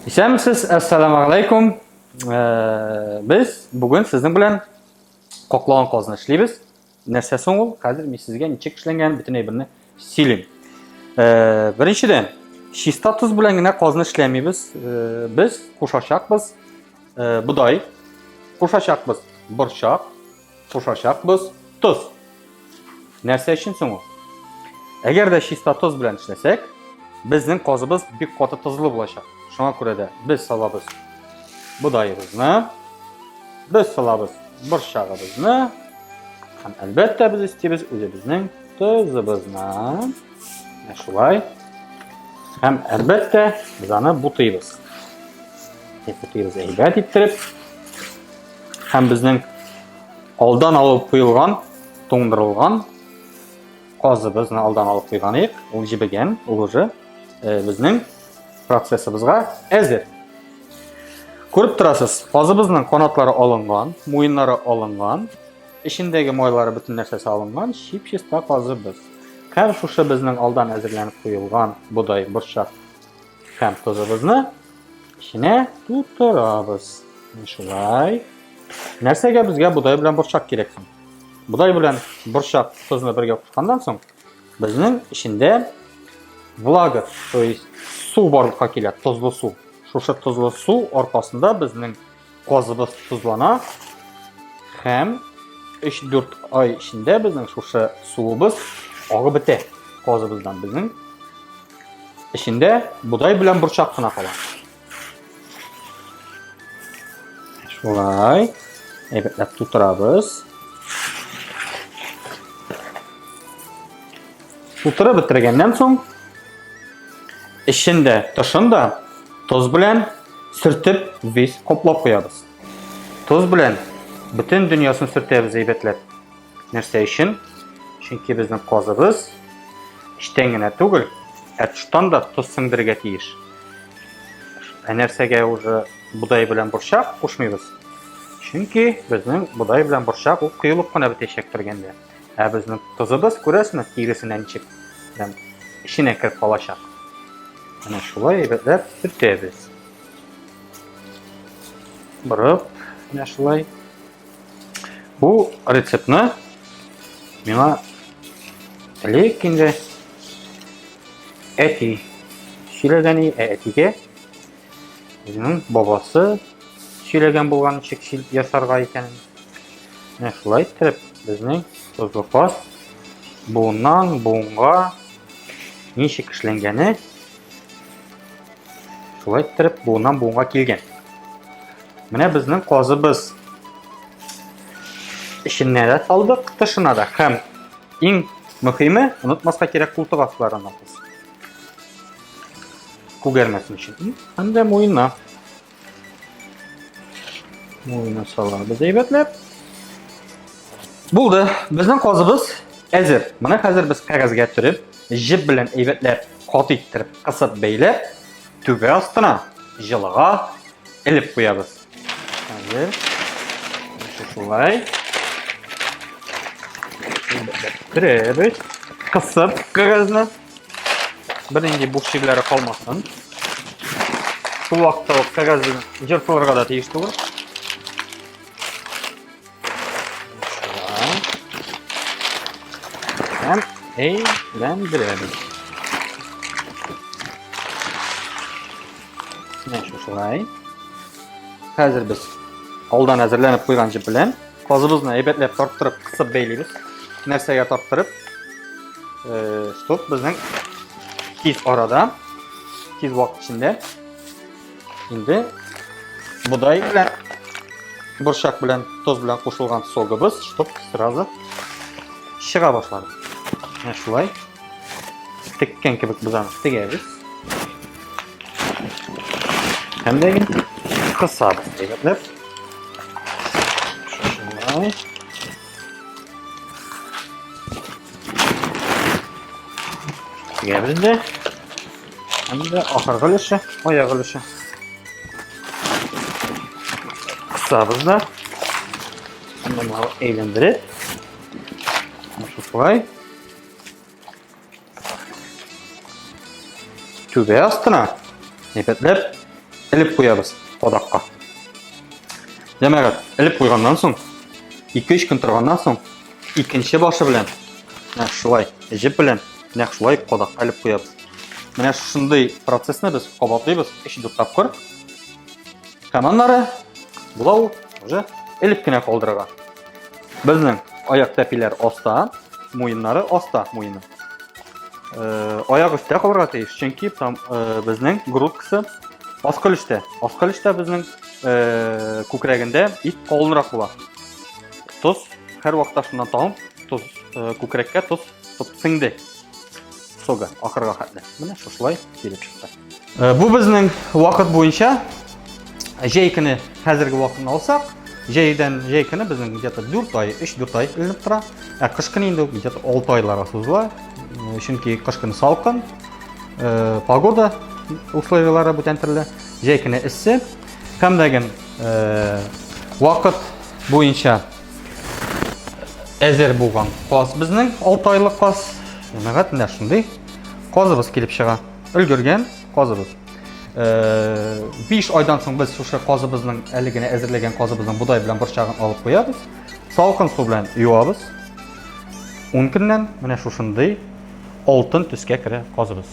Ишәмсез, assalomu alaykum. Biz bugun sizning bilan qoqlagan qozni ishlaymiz. Narsa so'ng ul, hozir men sizga nechik ishlangan butunay birini silim. Birinchidan, shistatus bilangina qozni ishlaymiz. Biz qo'shashaqmiz, budoy, qo'shashaqmiz, burchoq, qo'shashaqmiz, tuz. Narsa uchun so'ng ul. Agarda shistatus bilan ishlasak, bizning qozimiz bir qota tuzli bo'lacaq. Şuna görə də biz salabız budayımızı, biz salabız burçağımızı, hem əlbəttə biz istəyimiz özümüzün tuzumuzla, şulay, hem əlbəttə biz onu butuyumuz. Butuyumuz əlbət etdirib, hem bizning aldan alıb qoyulğan, dondurulğan qazımızı aldan alıb qoyğanıq, o jibigen, ulucu bizning prosesimizga hazır. Ko'rib turasiz, qozimizning qanotlari olingan, mo'yinlari olingan, ishindagi moylari butun narsasi olingan, ship-shista qozimiz. Ham shu bizning oldan hazırlanib qo'yilgan budoy, burchoq ham tuzimizni ishine tutiramiz. Shulay. Narsaga bizga budoy bilan burchoq kerak. Budoy bilan burchoq tuzni birga qo'shgandan so'ng bizning ishinde vlaga, to есть suv borliqqa keladi, tuzli suv. Şuşa tuzli suv orqasında bizning qozimiz tuzlana, ham 3-4 oy ichida bizning şuşa suvimiz og'ib bitadi. Qozimizdan bizning ishinde budoy bilan burchoq qana qoladi. Shulay, ebetlab tutiramiz. Tutirib bitirgandan so'ng ishinde, tashında tuz bilan sürtib biz qoplab qo'yamiz. Tuz bilan butun dunyosini surtamiz aybetlab. Narsa uchun? Chunki bizning qozimiz ishtangina tugul, achishdan da tuz singdirga tegish. Narsaga уже budoy bilan burchoq qo'shmaymiz. Chunki bizning budoy bilan burchoq u quyilib qana bitashak turganda. Bizning tuzimiz ko'rasizmi, terisidan chiqib, ishine kirib qolashaq. Ana şulay ebetlab sürtemiz. Birib, ana şulay. Bu reseptni menga lekince eti söylagani etiga bizning babası söylagan bo'lgan chekshil yasarga ekan. Ana şulay tirib bizning tuzli qoz bundan bunga nechik ishlangani şulay tirib bundan bunga kelgan. Mana bizning qozimiz ishini da soldik, tishini da ham eng muhimi unutmasqa kerak qo'ltiq ostlarini biz. Ko'garmasin uchun. Hamda mo'yinni solamiz aybatlab. Bo'ldi, bizning qozimiz hazır. Mana hozir biz qog'ozga turib, jib bilan aybatlab qotittirib, qisib beylab tübe astına jılığa elip koyarız. Hazır. Şulay. Birebir kısıp qog'ozni birinci bu şeylere kalmasın. Şu vaqtda qog'ozni jırtılırga da tegishli olur. Hem birebir. Şulay. Hozir biz oldan hazırlanib qo'ygan jib bilan qozimizni aybatlab torttirib, qisib beylaymiz. Narsaga torttirib, stop bizning tez orada, tez vaqt ichida endi budoy bilan burchoq bilan tuz bilan qo'shilgan sogimiz stop sразу shiga boshladi. Mana shulay tikkan kabi biz uni tegamiz. Hamda qisamiz aybatlab. Shunday. Tegamiz-da. Hamda oxirgi ulushi, oyoq ulushi. Qisamiz-da. Hamda buni aylantirib. Shunday. Tübe astına aybatlab ilib qo'yamiz qodaqqa. Demak, ilib qo'ygandan so'ng 2-3 kun turgandan so'ng ikkinchi boshi bilan mana shulay jip bilan mana shulay qodaqqa ilib qo'yamiz. Mana shunday prosesni biz qabatlaymiz 3-4 taqir. Qamanlari bular уже ilibgina qoldirgan. Bizning oyoq tapilar ostda, mo'yinlari ostda mo'yini. Oyoq ustida qoldirgan tegish, chunki bizning grutkasi osqilishda bizning ko'kragida it qo'lniroq bo'ladi. Tuz har vaqtda shundan tomib, tuz ko'krakka tuz singdi. So'ga oxirga qadar. Mana shulay kelib chiqdi. Bu bizning vaqt bo'yicha jeykini hozirgi vaqtni olsak, jeykini bizning где-то 4 oy, 3-4 oy ilinib turadi. Qishkini endi где-то 6 oylarga cho'ziladi. Chunki qishkini salqin, pogoda условиялары бүтән төрле. Jeykini issi, hamdagin vaqt bo'yicha әзер bo'lgan qoz bizning 6 oylik qoz. Nima mana shunday qozimiz kelib chiqa. Ulgurgan qozimiz. 5 oydan so'ng biz o'sha qozimizning aligini әзерләгән qozimizning buday bilan burchag'ini olib qo'yamiz. Salqin suv bilan yuvamiz. 10 kundan mana shunday oltin tusga kira qozimiz.